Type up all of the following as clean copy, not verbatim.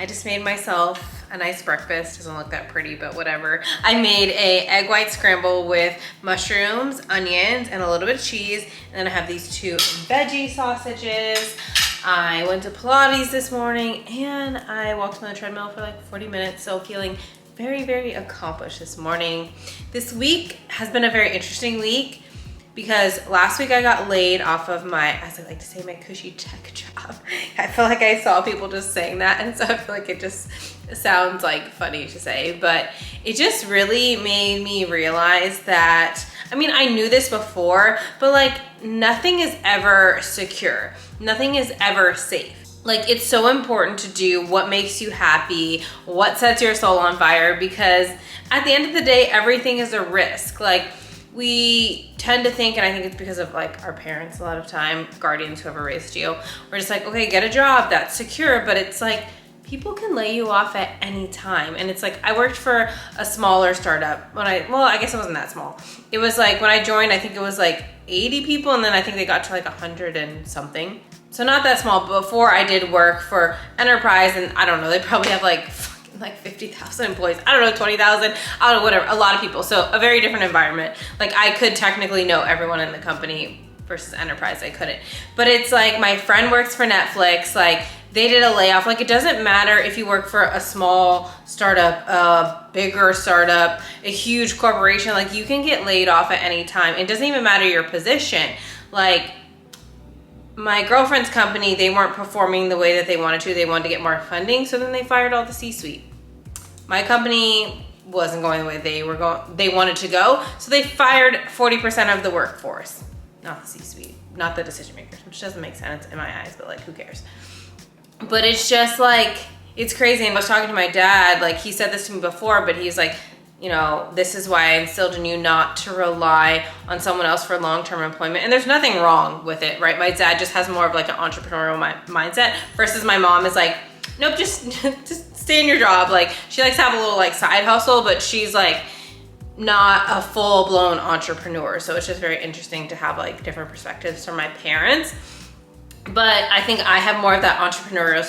I just made myself a nice breakfast. Doesn't look that pretty, but whatever. I made a egg white scramble with mushrooms, onions, and a little bit of cheese. And then I have these 2 veggie sausages. I went to Pilates this morning and I walked on the treadmill for like 40 minutes. So feeling very, very accomplished this morning. This week has been a very interesting week because last week I got laid off of my, as I like to say, my cushy tech job. I feel like I saw people just saying that, and so I feel like it just sounds like funny to say, but it just really made me realize that, I mean, I knew this before, but like nothing is ever secure. Nothing is ever safe. Like, it's so important to do what makes you happy, what sets your soul on fire, because at the end of the day, everything is a risk. Like, we tend to think, and I think it's because of like our parents a lot of time, guardians, whoever raised you, we're just like, okay, get a job that's secure, but it's like, people can lay you off at any time. And it's like, I worked for a smaller startup when I guess it wasn't that small. It was like, when I joined, I think it was like 80 people, and then I think they got to like 100 and something. So not that small, but before I did work for enterprise, and I don't know, they probably have like 50,000 employees. I don't know, 20,000, I don't know, whatever, a lot of people. So a very different environment. Like, I could technically know everyone in the company versus enterprise, I couldn't. But it's like, my friend works for Netflix, like they did a layoff. Like, it doesn't matter if you work for a small startup, a bigger startup, a huge corporation, like you can get laid off at any time. It doesn't even matter your position. Like, my girlfriend's company, they weren't performing the way that they wanted to. They wanted to get more funding, so then they fired all the C-suite. My company wasn't going the way they wanted to go, so they fired 40% of the workforce. Not the C-suite, not the decision makers, which doesn't make sense in my eyes, but like, who cares? But it's just like, it's crazy. And I was talking to my dad, like he said this to me before, but he's like, you know, this is why I instilled in you not to rely on someone else for long-term employment. And there's nothing wrong with it, right? My dad just has more of like an entrepreneurial mindset versus my mom is like, nope, just stay in your job. Like, she likes to have a little like side hustle, but she's like not a full-blown entrepreneur. So it's just very interesting to have like different perspectives from my parents. But I think I have more of that entrepreneurial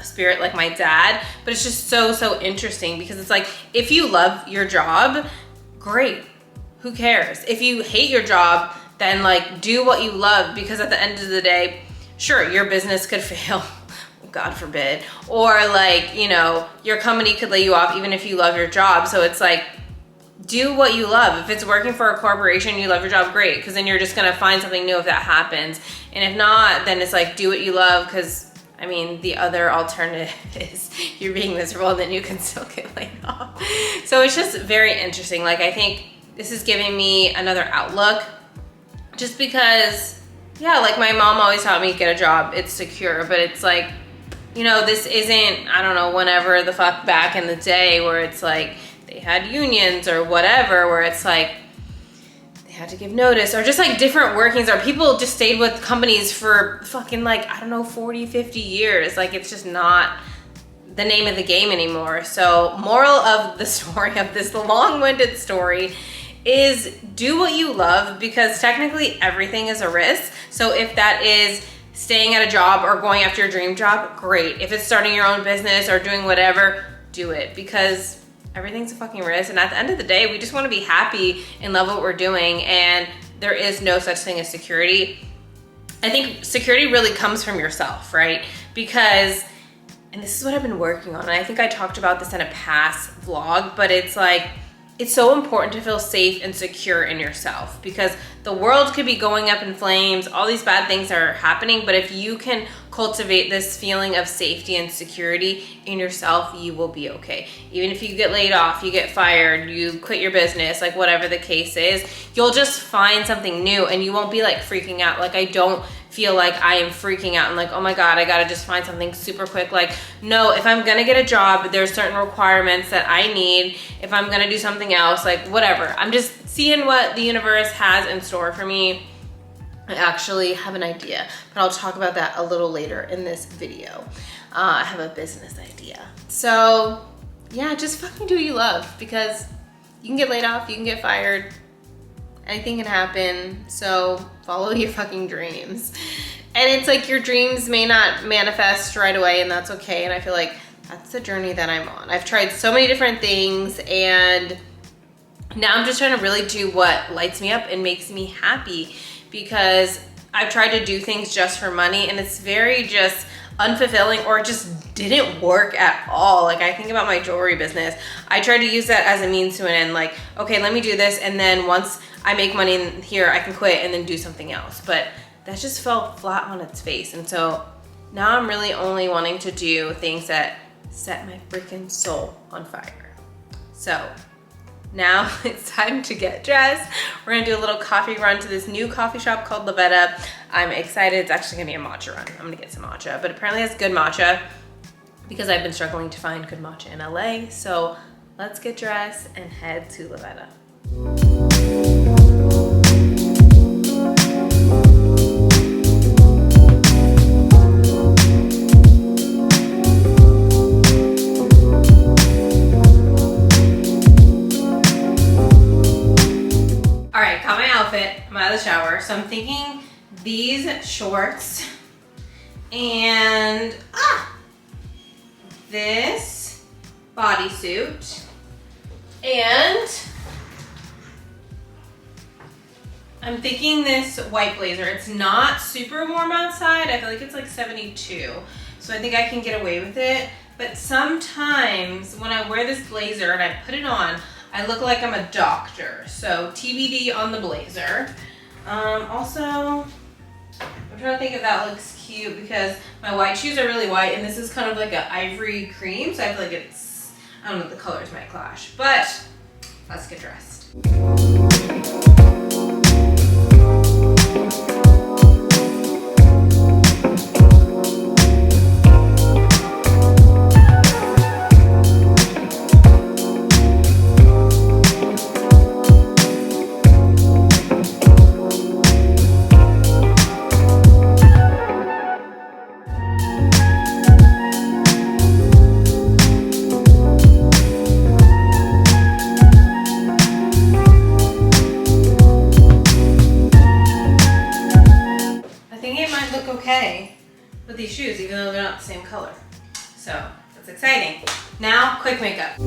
spirit like my dad, but it's just so interesting because it's like, if you love your job, great, who cares? If you hate your job, then like do what you love, because at the end of the day, sure, your business could fail, God forbid, or like, you know, your company could lay you off even if you love your job. So it's like, do what you love. If it's working for a corporation, you love your job, great, because then you're just gonna find something new if that happens. And if not, then it's like, do what you love, because I mean, the other alternative is you're being miserable and then you can still get laid off. So it's just very interesting. Like, I think this is giving me another outlook, just because, yeah, like my mom always taught me, get a job, it's secure, but it's like, you know, this isn't, I don't know, whenever the fuck back in the day where it's like they had unions or whatever, where it's like, had to give notice, or just like different workings, or people just stayed with companies for fucking like, I don't know, 40, 50 years. Like, it's just not the name of the game anymore. So moral of the story of this long-winded story is do what you love, because technically everything is a risk. So if that is staying at a job or going after your dream job, great. If it's starting your own business or doing whatever, do it, because everything's a fucking risk. And at the end of the day, we just want to be happy and love what we're doing. And there is no such thing as security. I think security really comes from yourself, right? Because, and this is what I've been working on, and I think I talked about this in a past vlog, but it's like, it's so important to feel safe and secure in yourself, because the world could be going up in flames, all these bad things are happening, but if you can cultivate this feeling of safety and security in yourself, you will be okay. Even if you get laid off, you get fired, you quit your business, like whatever the case is, you'll just find something new and you won't be like freaking out. Like, I don't feel like I am freaking out and like, oh my God, I gotta just find something super quick. Like, no, if I'm gonna get a job, there's certain requirements that I need. If I'm gonna do something else, like whatever. I'm just seeing what the universe has in store for me. I actually have an idea, but I'll talk about that a little later in this video. I have a business idea. So yeah, just fucking do what you love, because you can get laid off, you can get fired, anything can happen. So follow your fucking dreams. And it's like, your dreams may not manifest right away, and that's okay. And I feel like that's the journey that I'm on. I've tried so many different things, and now I'm just trying to really do what lights me up and makes me happy, because I've tried to do things just for money and it's very just unfulfilling, or it just didn't work at all. Like, I think about my jewelry business. I tried to use that as a means to an end. Like, okay, let me do this, and then once I make money in here, I can quit and then do something else. But that just fell flat on its face. And so now I'm really only wanting to do things that set my freaking soul on fire. So now it's time to get dressed. We're gonna do a little coffee run to this new coffee shop called Lavetta. I'm excited. It's actually gonna be a matcha run. I'm gonna get some matcha, but apparently it's good matcha because I've been struggling to find good matcha in LA. So let's get dressed and head to Lavetta. I'm out of the shower, so I'm thinking these shorts and this bodysuit, and I'm thinking this white blazer. It's not super warm outside. I feel like it's like 72, so I think I can get away with it. But sometimes when I wear this blazer and I put it on, I look like I'm a doctor, so TBD on the blazer. Also, I'm trying to think if that looks cute because my white shoes are really white and this is kind of like an ivory cream, so I feel like it's, I don't know, the colors might clash, but let's get dressed. Okay with these shoes, even though they're not the same color. So that's exciting. Now, quick makeup.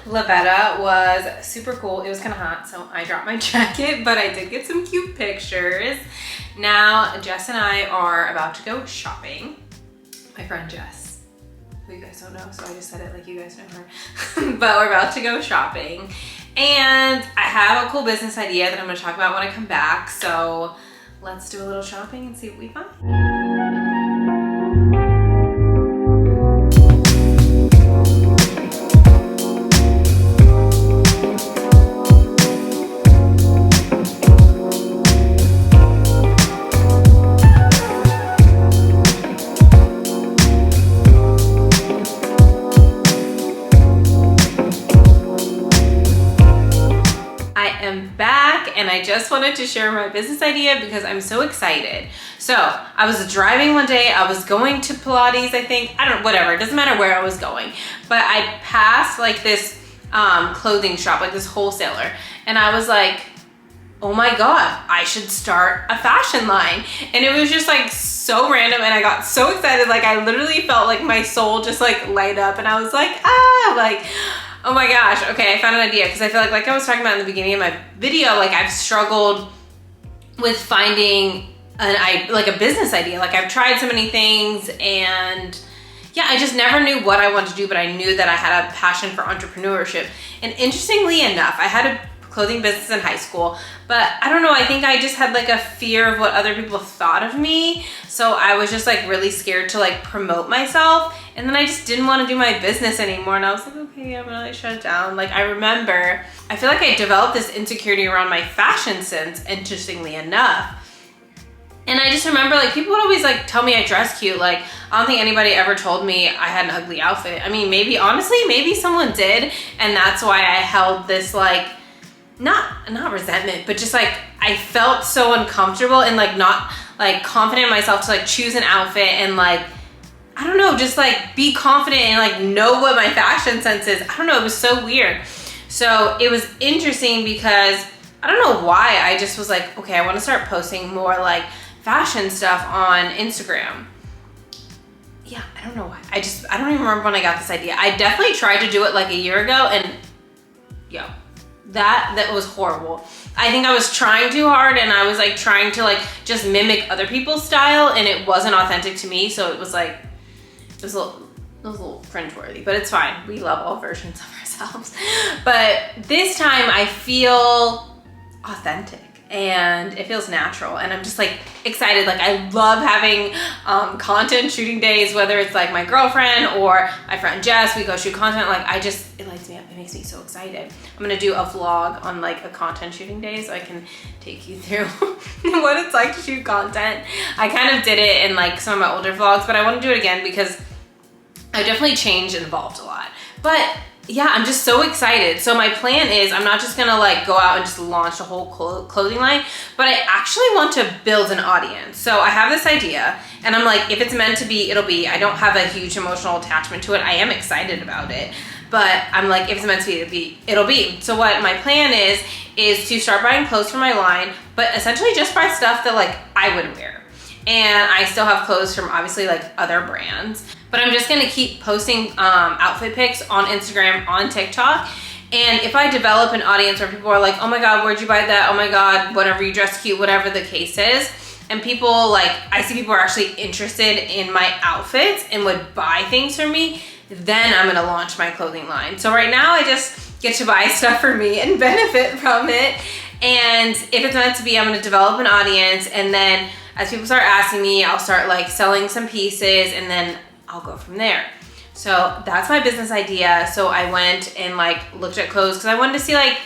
Lavetta was super cool. It was kind of hot, so I dropped my jacket, but I did get some cute pictures. Now, Jess and I are about to go shopping. My friend Jess, who you guys don't know, so I just said it like you guys know her. But we're about to go shopping. And I have a cool business idea that I'm gonna talk about when I come back. So let's do a little shopping and see what we find. And I just wanted to share my business idea because I'm so excited. So I was driving one day, I was going to Pilates, I think, I don't know, whatever, it doesn't matter where I was going, but I passed like this clothing shop, like this wholesaler, and I was like, oh my God, I should start a fashion line. And it was just like so random, and I got so excited. Like I literally felt like my soul just like light up, and I was like, like, oh my gosh, okay, I found an idea. Because I feel like I was talking about in the beginning of my video, like I've struggled with finding like a business idea. Like I've tried so many things, and yeah, I just never knew what I wanted to do, but I knew that I had a passion for entrepreneurship. And interestingly enough, I had a clothing business in high school, but I don't know, I think I just had like a fear of what other people thought of me. So I was just like really scared to like promote myself. And then I just didn't want to do my business anymore. And I was like, okay, I'm gonna like shut it down. Like I remember, I feel like I developed this insecurity around my fashion sense, interestingly enough. And I just remember like people would always like tell me I dress cute. Like I don't think anybody ever told me I had an ugly outfit. I mean, maybe honestly, maybe someone did. And that's why I held this like, not resentment, but just like I felt so uncomfortable and like not like confident in myself to like choose an outfit and like, I don't know, just like be confident and like know what my fashion sense is. I don't know, it was so weird. So it was interesting because I don't know why, I just was like, okay, I want to start posting more like fashion stuff on Instagram. Yeah, I don't know why. I don't even remember when I got this idea. I definitely tried to do it like a year ago, and yo, that was horrible. I think I was trying too hard, and I was like trying to like just mimic other people's style, and it wasn't authentic to me. So it was like, it was a little cringeworthy, but it's fine. We love all versions of ourselves. But this time I feel authentic and it feels natural, and I'm just like excited. Like I love having content shooting days, whether it's like my girlfriend or my friend Jess, we go shoot content. Like it lights me up, it makes me so excited. I'm gonna do a vlog on like a content shooting day so I can take you through what it's like to shoot content. I kind of did it in like some of my older vlogs, but I want to do it again because I've definitely changed and evolved a lot. But yeah, I'm just so excited. So my plan is I'm not just gonna like go out and just launch a whole clothing line, but I actually want to build an audience. So I have this idea, and I'm like, if it's meant to be, it'll be. I don't have a huge emotional attachment to it. I am excited about it, but I'm like, if it's meant to be, it'll be. So what my plan is to start buying clothes for my line, but essentially just buy stuff that like I would wear. And I still have clothes from obviously like other brands, but I'm just gonna keep posting outfit pics on Instagram, on TikTok. And if I develop an audience where people are like, oh my God, where'd you buy that? Oh my God, whatever, you dress cute, whatever the case is. And people like, I see people are actually interested in my outfits and would buy things from me, then I'm gonna launch my clothing line. So right now I just get to buy stuff for me and benefit from it. And if it's meant to be, I'm gonna develop an audience, and then as people start asking me, I'll start like selling some pieces, and then I'll go from there. So that's my business idea. So I went and like looked at clothes because I wanted to see like,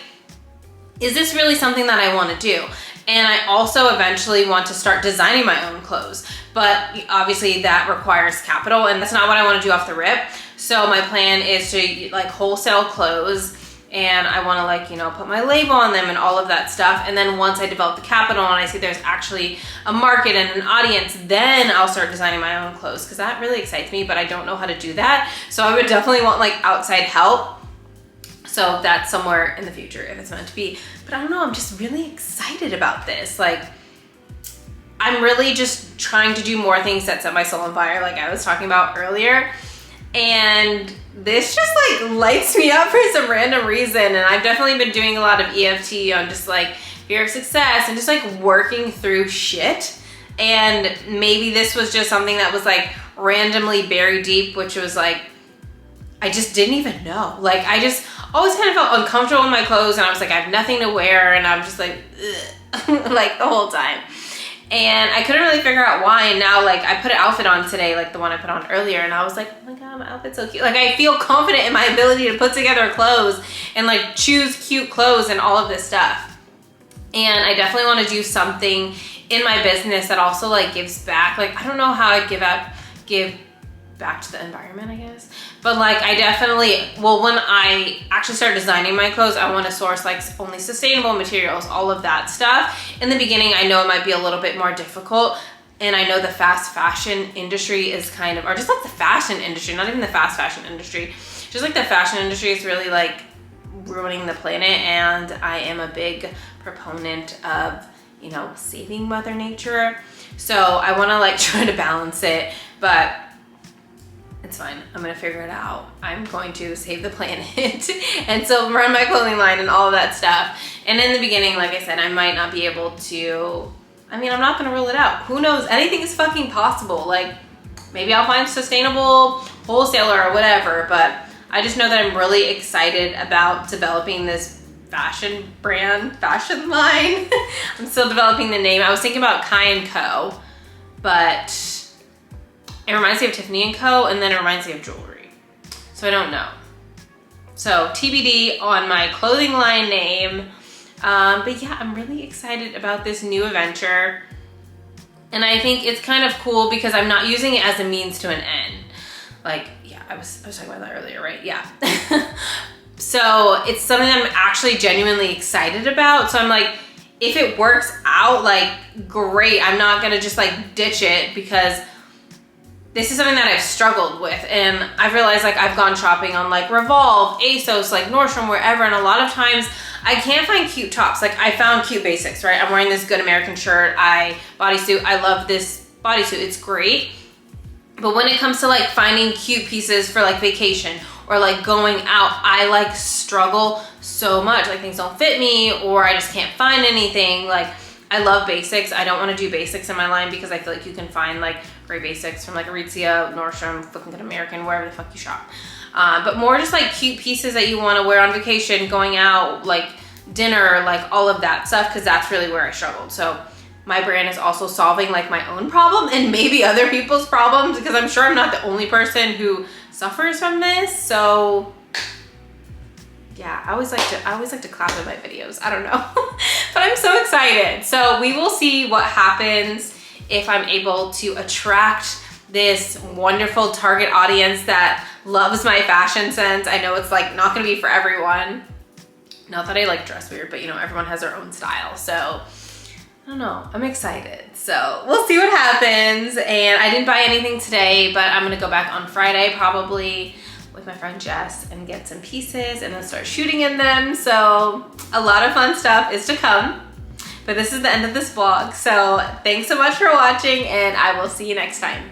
is this really something that I want to do? And I also eventually want to start designing my own clothes, but obviously that requires capital, and that's not what I want to do off the rip. So my plan is to like wholesale clothes, and I want to like, you know, put my label on them and all of that stuff. And then once I develop the capital and I see there's actually a market and an audience, then I'll start designing my own clothes, because that really excites me, but I don't know how to do that. So I would definitely want like outside help. So that's somewhere in the future if it's meant to be. But I don't know, I'm just really excited about this. Like, I'm really just trying to do more things that set my soul on fire, like I was talking about earlier. And this just like lights me up for some random reason. And I've definitely been doing a lot of EFT on just like fear of success and just like working through shit. And maybe this was just something that was like randomly buried deep, which was like, I just didn't even know. Like I just always kind of felt uncomfortable in my clothes, and I was like, I have nothing to wear, and I'm just like, like the whole time. And I couldn't really figure out why. And now like I put an outfit on today, like the one I put on earlier, and I was like, oh my God, my outfit's so cute. Like I feel confident in my ability to put together clothes and like choose cute clothes and all of this stuff. And I definitely want to do something in my business that also like gives back. Like I don't know how I'd give back to the environment, I guess. But like I definitely, well, when I actually start designing my clothes, I want to source like only sustainable materials, all of that stuff. In the beginning, I know it might be a little bit more difficult. And I know the fast fashion industry is kind of, or just like the fashion industry, not even the fast fashion industry, just like the fashion industry is really like ruining the planet, and I am a big proponent of, you know, saving Mother Nature. So I want to like try to balance it, but it's fine. I'm gonna figure it out. I'm going to save the planet and still run my clothing line and all of that stuff. And in the beginning, like I said, I might not be able to, I mean, I'm not gonna rule it out. Who knows? Anything is fucking possible. Like maybe I'll find sustainable wholesaler or whatever, but I just know that I'm really excited about developing this fashion brand, fashion line. I'm still developing the name. I was thinking about Kaii & Co, but it reminds me of Tiffany & Co, and then it reminds me of jewelry. So I don't know. So TBD on my clothing line name. But yeah, I'm really excited about this new adventure. And I think it's kind of cool because I'm not using it as a means to an end. Like, yeah, I was talking about that earlier, right? Yeah. So it's something I'm actually genuinely excited about. So I'm like, if it works out, like, great. I'm not gonna just like ditch it because this is something that I've struggled with, and I've realized like I've gone shopping on like Revolve, ASOS, like Nordstrom, wherever, and a lot of times I can't find cute tops. Like I found cute basics, right? I'm wearing this Good American shirt, bodysuit. I love this bodysuit, it's great. But when it comes to like finding cute pieces for like vacation or like going out, I like struggle so much. Like things don't fit me or I just can't find anything. Like I love basics. I don't want to do basics in my line because I feel like you can find like great basics from like Aritzia, Nordstrom, fucking Good American, wherever the fuck you shop. But more just like cute pieces that you want to wear on vacation, going out, like dinner, like all of that stuff, because that's really where I struggled. So my brand is also solving like my own problem and maybe other people's problems, because I'm sure I'm not the only person who suffers from this. So yeah, I always like to clap in my videos. I don't know, but I'm so excited. So we will see what happens if I'm able to attract this wonderful target audience that loves my fashion sense. I know it's like not gonna be for everyone. Not that I like dress weird, but you know, everyone has their own style. So I don't know, I'm excited. So we'll see what happens. And I didn't buy anything today, but I'm gonna go back on Friday probably with my friend Jess and get some pieces and then start shooting in them. So a lot of fun stuff is to come. But this is the end of this vlog. So thanks so much for watching and I will see you next time.